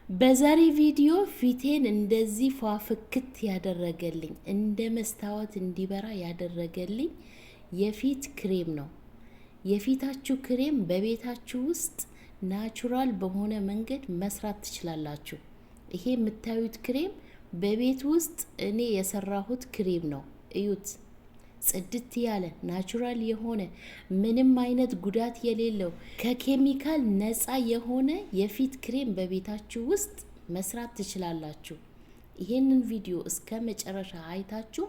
በዛሬ ቪዲዮ ፊቴን እንደዚህ ፏፍክት ያደረገልኝ እንደ መስታወት እንዲበራ ያደረገልኝ የፊት ክሬም ነው። የፊታችሁ ክሬም በቤታችሁ ውስጥ ናቹራል በሆነ መንገድ መስራት ትችላላችሁ። ይሄ የምታዩት ክሬም በቤት ውስጥ እኔ የሰራሁት ክሬም ነው። እዩት። ጽድት ያለ ናቹራል የሆነ ምንም አይነት ጉዳት የሌለው ከኬሚካል ነፃ የሆነ የፊት ክሬም በቤታችሁ ውስጥ መስራት ትችላላችሁ። ይሄንን ቪዲዮ እስከ መጨረሻ አይታችሁ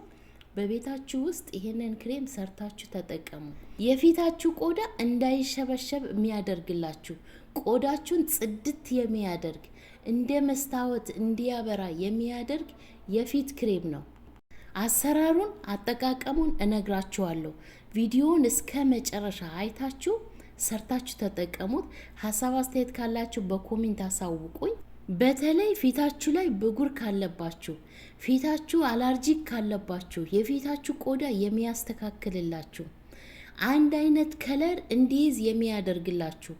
በቤታችሁ ውስጥ ይሄንን ክሬም ሰርታችሁ ተጠቀሙ። የፊታችሁ ቆዳ እንዳይሸበሸብ የሚያደርግላችሁ፣ ቆዳችሁን ጽድት የሚያደርግ እንደ መስታወት እንዲያበራ የሚያደርግ የፊት ክሬም ነው። አሰራሩን አጠቃቀሙን እነግራችኋለሁ። ቪዲዮውን እስከ መጨረሻ አይታችሁ ሰርታችሁ ተጠቀሙት። ሀሳብ አስተያየት ካላችሁ በኮሜንት አሳውቁኝ። በተለይ ፊታችሁ ላይ ብጉር ካለባችሁ፣ ፊታችሁ አለርጂክ ካለባችሁ የፊታችሁ ቆዳ የሚያስተካክልላችሁ፣ አንድ አይነት ከለር እንዲይዝ የሚያደርግላችሁ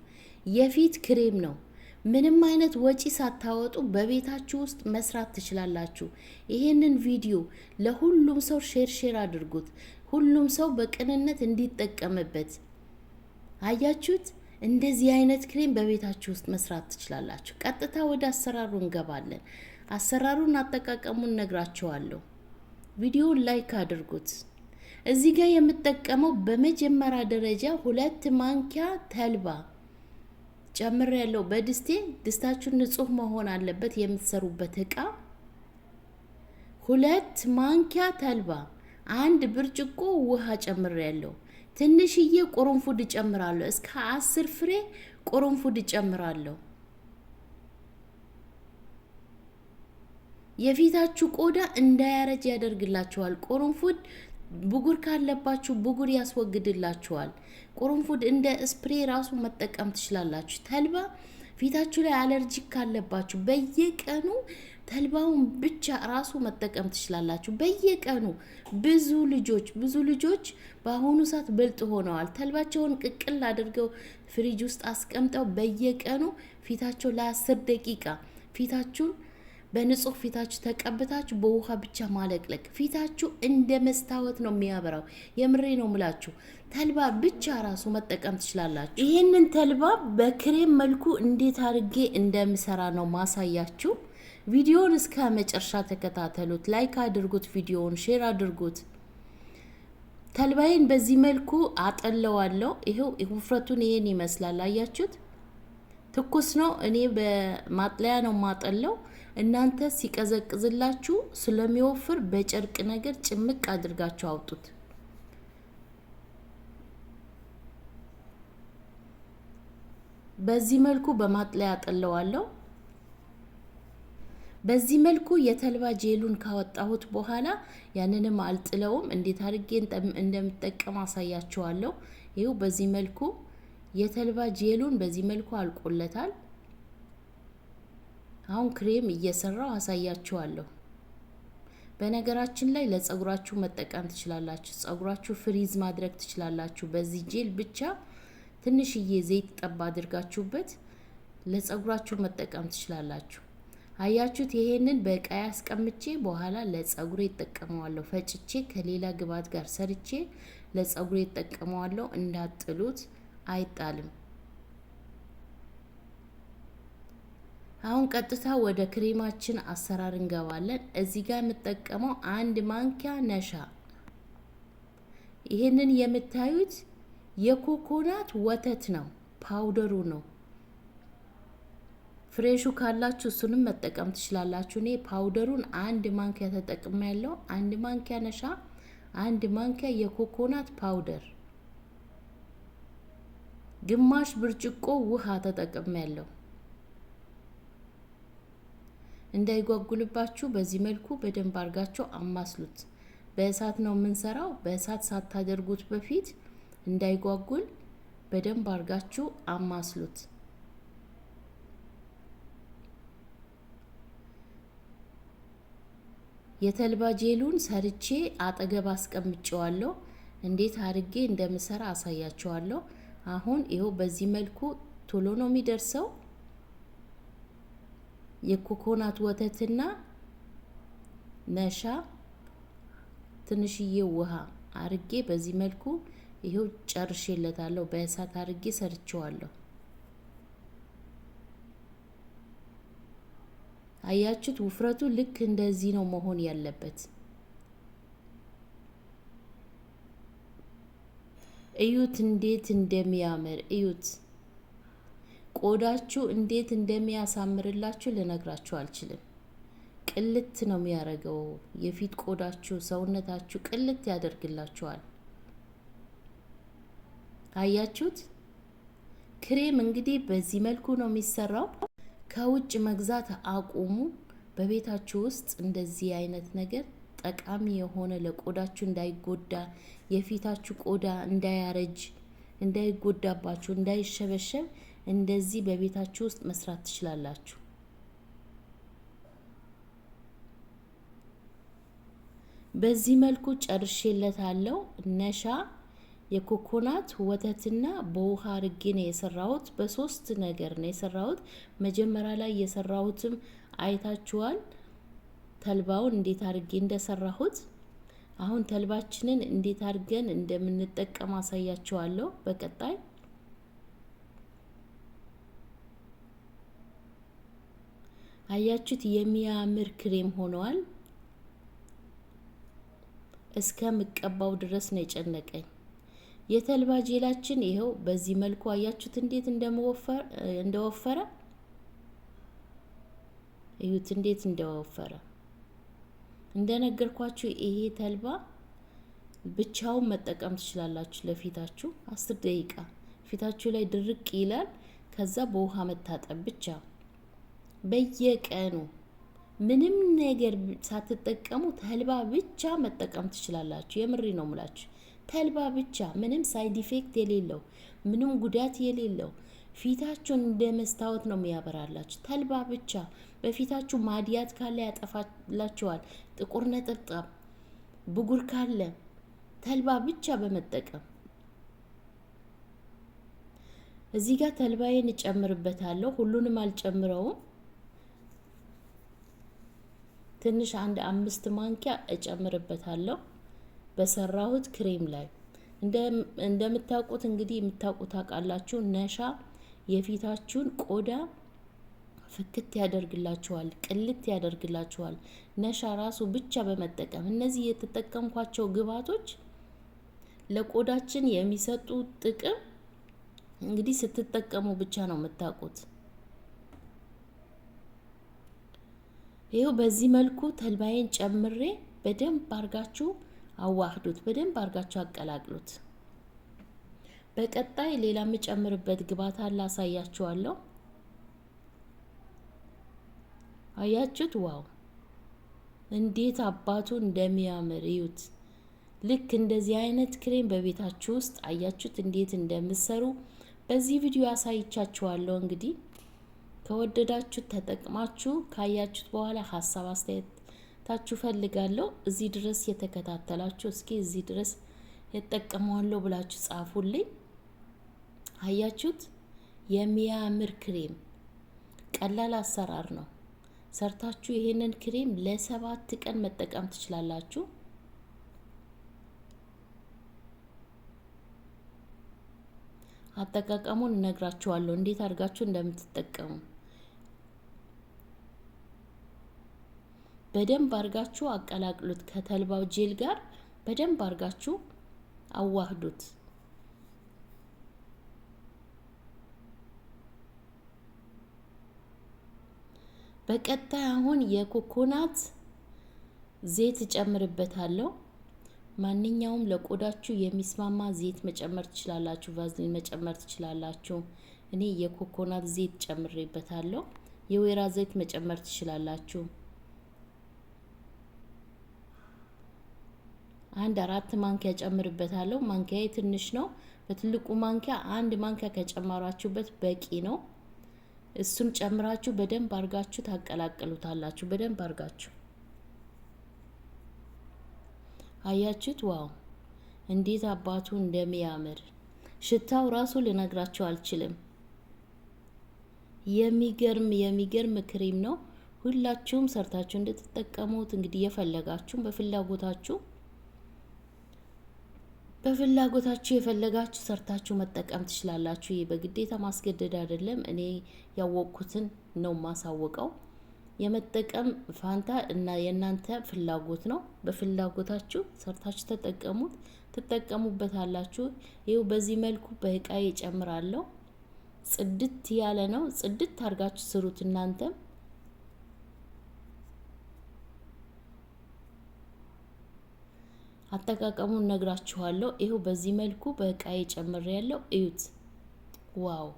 የፊት ክሬም ነው። ምንም አይነት ወጪ ሳታወጡ በቤታችሁ ውስጥ መስራት ትችላላችሁ። ይሄንን ቪዲዮ ለሁሉም ሰው ሼር አድርጉት። ሁሉም ሰው በቅንነት እንዲጠቀምበት። አያችሁት? እንደዚህ አይነት ክሬም በቤታችሁ ውስጥ መስራት ትችላላችሁ። ቀጥታ ወደ አሰራሩ እንገባለን። አሰራሩን አጠቃቀሙን ነግራችኋለሁ። ቪዲዮውን ላይክ አድርጉት። እዚህ ጋር የምጠቀመው በመጀመሪያ ደረጃ 2 ማንኪያ ተልባ ጨምር ያለው በድስቴ። ድስታችሁ ንጹህ መሆን አለበት። የምትሰሩበት እቃ 2 ማንኪያ ተልባ፣ 1 ብርጭቆ ውሃ ጨምር ያለው። ትንሽዬ ቁርንፉድ ጨምራለሁ። እስከ 10 ፍሬ ቁርንፉድ ጨምራለሁ። የፊታችሁ ቆዳ እንዳያረጅ ያደርግላችኋል። ቁርንፉድ ብጉር ካለባችሁ ብጉር ያስወግድላችኋል። ቁርንፉድ እንደ ስፕሬ ራሱ መጠቀም ትችላላችሁ። ተልባ ፊታችሁ ላይ አለርጂክ ካለባችሁ በየቀኑ ተልባውን ብቻ ራሱ መጠቀም ትችላላችሁ። በየቀኑ ብዙ ልጆች በአሁኑ ሰዓት ብልጥ ሆነዋል። ተልባቸውን ቅቅል አድርገው ፍሪጅ ውስጥ አስቀምጠው በየቀኑ ፊታቸው ለ10 ደቂቃ ፊታችሁን በንጹህ ፊታችሁ ተቀብታችሁ በውሃ ብቻ ማለቅለቅ፣ ፊታችሁ እንደ መስታወት ነው የሚያበራው። የምሬ ነው ምላችሁ። ተልባ ብቻ ራሱ መጠቀም ትችላላችሁ። ይሄንን ተልባ በክሬም መልኩ እንዴት አድርጌ እንደምሰራ ነው ማሳያችሁ። ቪዲዮውን እስከ መጨረሻ ተከታተሉት። ላይክ አድርጉት፣ ቪዲዮውን ሼር አድርጉት። ተልባዬን በዚህ መልኩ አጠለዋለሁ። ይሄው ውፍረቱን ይሄን ይመስላል። አያችሁት? ትኩስ ነው። እኔ በማጥለያ ነው ማጠለው። እናንተ ሲቀዘቅዝላችሁ ስለሚወፍር በጨርቅ ነገር ጭምቅ አድርጋችሁ አውጡት። በዚህ መልኩ በማጥለያ አጠለዋለሁ። በዚህ መልኩ የተልባ ጄሉን ካወጣሁት በኋላ ያንንም አልጥለውም። እንዴት አድርጌ እንደምጠቀም አሳያችኋለሁ። ይሄው በዚህ መልኩ የተልባ ጄሉን በዚህ መልኩ አልቆለታል። አሁን ክሬም እየሰራው አሳያችኋለሁ። በነገራችን ላይ ለጸጉራችሁ መጠቀም ትችላላችሁ። ጸጉራችሁ ፍሪዝ ማድረግ ትችላላችሁ። በዚህ ጄል ብቻ ትንሽዬ ዘይት ጠብ አድርጋችሁበት ለጸጉራችሁ መጠቀም ትችላላችሁ። አያችሁት? ይሄንን በቃይ አስቀምጬ በኋላ ለጸጉሬ እጠቀመዋለሁ። ፈጭቼ ከሌላ ግብአት ጋር ሰርቼ ለጸጉሬ እጠቀመዋለሁ። እንዳጥሉት፣ አይጣልም። አሁን ቀጥታ ወደ ክሬማችን አሰራር እንገባለን። እዚህ ጋር የምጠቀመው 1 ማንኪያ ነሻ። ይሄንን የምታዩት የኮኮናት ወተት ነው፣ ፓውደሩ ነው። ፍሬሹ ካላችሁ እሱንም መጠቀም ትችላላችሁ። እኔ ፓውደሩን 1 ማንኪያ ተጠቅሜያለሁ። 1 ማንኪያ ነሻ፣ 1 ማንኪያ የኮኮናት ፓውደር፣ ግማሽ ብርጭቆ ውሃ ተጠቅሜያለሁ። እንዳይጓጉልባችሁ በዚህ መልኩ በደንብ አድርጋችሁ አማስሉት። በእሳት ነው የምንሰራው። በእሳት ሳታደርጉት በፊት እንዳይጓጉል በደንብ አድርጋችሁ አማስሉት። የተልባ ጄሉን ሰርቼ አጠገብ አስቀምጬዋለሁ። እንዴት አድርጌ እንደምሰራ አሳያችኋለሁ። አሁን ይሄው በዚህ መልኩ ቶሎ ነው የሚደርሰው። የኮኮናት ወተትና ነሻ ትንሽዬ ውሃ አርጌ በዚህ መልኩ ይሄው ጨርሼለታለሁ። በእሳት አርጌ ሰርቼዋለሁ። አያችሁት? ውፍረቱ ልክ እንደዚህ ነው መሆን ያለበት። እዩት እንዴት እንደሚያምር እዩት። ቆዳችሁ እንዴት እንደሚያሳምርላችሁ ልነግራችሁ አልችልም። ቅልት ነው የሚያደርገው። የፊት ቆዳችሁ፣ ሰውነታችሁ ቅልት ያደርግላችኋል። አያችሁት? ክሬም እንግዲህ በዚህ መልኩ ነው የሚሰራው። ከውጭ መግዛት አቁሙ። በቤታችሁ ውስጥ እንደዚህ አይነት ነገር ጠቃሚ የሆነ ለቆዳችሁ እንዳይጎዳ፣ የፊታችሁ ቆዳ እንዳያረጅ፣ እንዳይጎዳባችሁ፣ እንዳይሸበሸብ እንደዚህ በቤታችሁ ውስጥ መስራት ትችላላችሁ። በዚህ መልኩ ጨርሼለታለሁ። ነሻ የኮኮናት ወተትና በውሃ አርጌ ነው የሰራሁት። በሶስት ነገር ነው የሰራሁት። መጀመሪያ ላይ የሰራሁትም አይታችኋል፣ ተልባውን እንዴት አርጌ እንደሰራሁት። አሁን ተልባችንን እንዴት አርገን እንደምንጠቀም አሳያችኋለሁ በቀጣይ። አያችሁት? የሚያምር ክሬም ሆኗል። እስከምቀባው ድረስ ነው የጨነቀኝ። የተልባ ጄላችን ይሄው በዚህ መልኩ አያችሁት እንዴት እንደወፈረ እዩት፣ እንዴት እንደወፈረ። እንደነገርኳችሁ ይሄ ተልባ ብቻውን መጠቀም ትችላላችሁ። ለፊታችሁ 10 ደቂቃ ፊታችሁ ላይ ድርቅ ይላል። ከዛ በውሃ መታጠብ ብቻ በየቀኑ ምንም ነገር ሳትጠቀሙ ተልባ ብቻ መጠቀም ትችላላችሁ። የምሪ ነው ሙላችሁ። ተልባ ብቻ ምንም ሳይድ ኢፌክት የሌለው ምንም ጉዳት የሌለው ፊታችሁን እንደ መስታወት ነው የሚያበራላችሁ። ተልባ ብቻ በፊታችሁ ማዲያት ካለ ያጠፋላችኋል። ጥቁር ነጠብጣብ፣ ብጉር ካለ ተልባ ብቻ በመጠቀም እዚህ ጋር ተልባዬን እጨምርበታለሁ። ሁሉንም አልጨምረውም። ትንሽ አንድ 5 ማንኪያ እጨምርበታለሁ በሰራሁት ክሬም ላይ። እንደምታውቁት እንግዲህ የምታውቁት አቃላችሁ ነሻ የፊታችሁን ቆዳ ፍክት ያደርግላችኋል፣ ቅልት ያደርግላችኋል። ነሻ ራሱ ብቻ በመጠቀም እነዚህ የተጠቀምኳቸው ግብአቶች ለቆዳችን የሚሰጡ ጥቅም እንግዲህ ስትጠቀሙ ብቻ ነው የምታውቁት። ይሄው በዚህ መልኩ ተልባዬን ጨምሬ በደንብ አርጋችሁ አዋህዱት፣ በደንብ አርጋችሁ አቀላቅሉት። በቀጣይ ሌላ የምጨምርበት ግብአት አለ፣ አሳያችኋለሁ። አያችሁት? ዋው እንዴት አባቱ እንደሚያምር እዩት። ልክ እንደዚህ አይነት ክሬም በቤታችሁ ውስጥ አያችሁት እንዴት እንደምትሰሩ በዚህ ቪዲዮ አሳይቻችኋለሁ። እንግዲህ ከወደዳችሁ ተጠቅማችሁ ካያችሁት በኋላ ሀሳብ አስተያየታችሁ ፈልጋለሁ። እዚህ ድረስ የተከታተላችሁ እስኪ እዚህ ድረስ የተጠቀመዋለሁ ብላችሁ ጻፉልኝ። አያችሁት? የሚያምር ክሬም፣ ቀላል አሰራር ነው። ሰርታችሁ ይሄንን ክሬም ለ7 ቀን መጠቀም ትችላላችሁ። አጠቃቀሙን እነግራችኋለሁ እንዴት አድርጋችሁ እንደምትጠቀሙ። በደንብ አድርጋችሁ አቀላቅሉት። ከተልባው ጄል ጋር በደንብ አድርጋችሁ አዋህዱት። በቀጣይ አሁን የኮኮናት ዘይት እጨምርበታለሁ። ማንኛውም ለቆዳችሁ የሚስማማ ዘይት መጨመር ትችላላችሁ፣ ቫዝሊን መጨመር ትችላላችሁ። እኔ የኮኮናት ዘይት ጨምሬበታለሁ። የወይራ ዘይት መጨመር ትችላላችሁ። 4 ማንኪያ ጨምርበታለሁ። ማንኪያዬ ትንሽ ነው። በትልቁ ማንኪያ 1 ማንኪያ ከጨመራችሁበት በቂ ነው። እሱን ጨምራችሁ በደንብ አርጋችሁ ታቀላቅሉታላችሁ። በደንብ አርጋችሁ አያችሁት? ዋው እንዴት አባቱ እንደሚያምር ሽታው ራሱ ልነግራችሁ አልችልም። የሚገርም ክሬም ነው። ሁላችሁም ሰርታችሁ እንድትጠቀሙት እንግዲህ የፈለጋችሁም በፍላጎታችሁ የፈለጋችሁ ሰርታችሁ መጠቀም ትችላላችሁ። ይሄ በግዴታ ማስገደድ አይደለም። እኔ ያወቅኩትን ነው ማሳወቀው። የመጠቀም ፋንታ እና የእናንተ ፍላጎት ነው። በፍላጎታችሁ ሰርታችሁ ተጠቀሙት፣ ትጠቀሙበታላችሁ። ይኸው በዚህ መልኩ በእቃዬ እጨምራለሁ። ጽድት ያለ ነው። ጽድት አድርጋችሁ ስሩት እናንተም። አጠቃቀሙን ነግራችኋለሁ። ይኸው በዚህ መልኩ በእቃዬ ጨምሬያለሁ። እዩት። ዋው!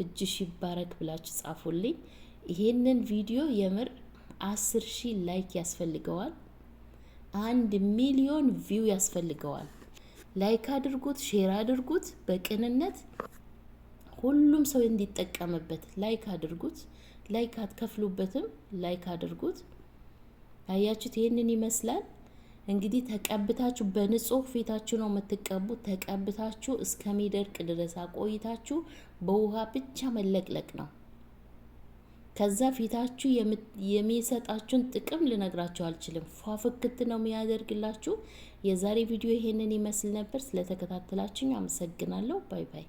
እጅሽ ይባረክ ብላችሁ ጻፉልኝ። ይሄንን ቪዲዮ የምር 10,000 ላይክ ያስፈልገዋል። 1 ሚሊዮን ቪው ያስፈልገዋል። ላይክ አድርጉት፣ ሼር አድርጉት። በቅንነት ሁሉም ሰው እንዲጠቀምበት ላይክ አድርጉት። ላይክ አትከፍሉበትም። ላይክ አድርጉት። አያችሁት? ይሄንን ይመስላል። እንግዲህ ተቀብታችሁ በንጹህ ፊታችሁ ነው የምትቀቡት። ተቀብታችሁ እስከሚደርቅ ድረስ አቆይታችሁ በውሃ ብቻ መለቅለቅ ነው። ከዛ ፊታችሁ የሚሰጣችሁን ጥቅም ልነግራችሁ አልችልም። ፏፍክት ነው የሚያደርግላችሁ። የዛሬ ቪዲዮ ይሄንን ይመስል ነበር። ስለተከታተላችሁኝ አመሰግናለሁ። ባይ ባይ።